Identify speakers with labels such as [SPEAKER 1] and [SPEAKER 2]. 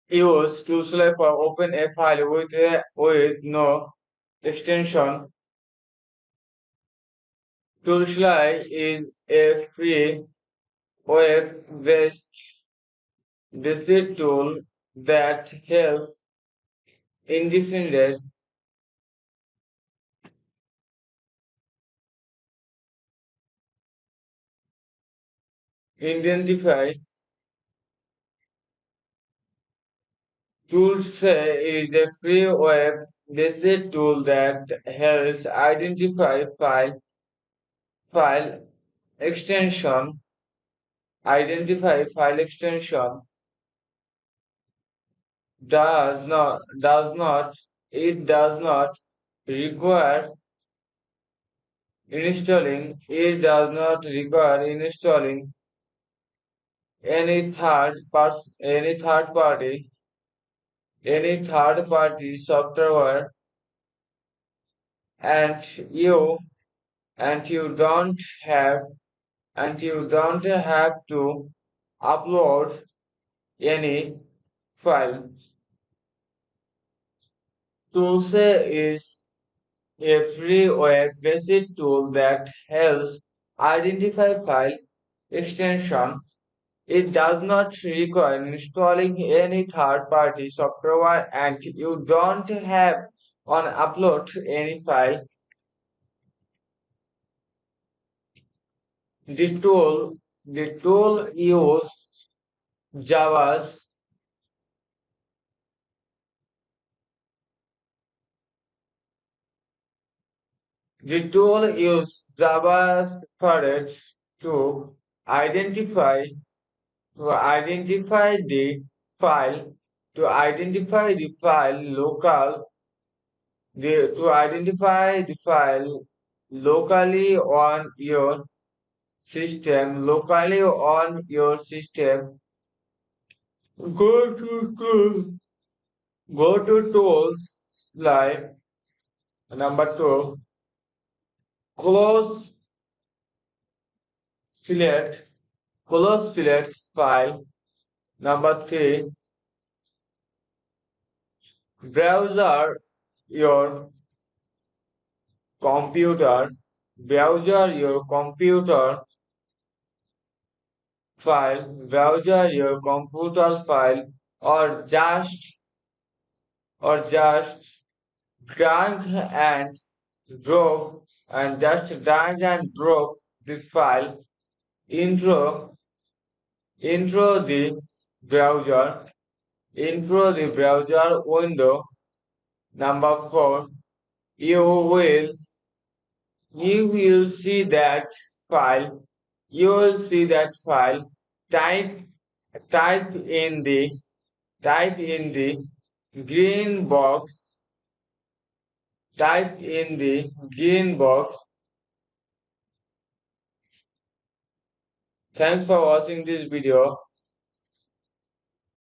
[SPEAKER 1] Use Toolsley for open a file with no extension. Toolsley is a free web-based basic tool that helps independent identify. Toolsley is a free web-based tool that helps file extension, identify file extension, does not does not require installing any third party software, and you and you don't have to upload any file. Toolsay is a free web-based tool that helps identify file extension. It does not require installing any third-party software, and you don't have on upload any file. The tool uses Java's the tool uses JavaScript to identify identify the file identify the file locally on your system. Go to tools like number two, close select select file. Number three, browser your computer your computer file, or just drag and drop the file intro intro the browser the browser window. Number four, you will you will see that file you will see that file. type type in the type in the green box type in the green box. Thanks for watching this video.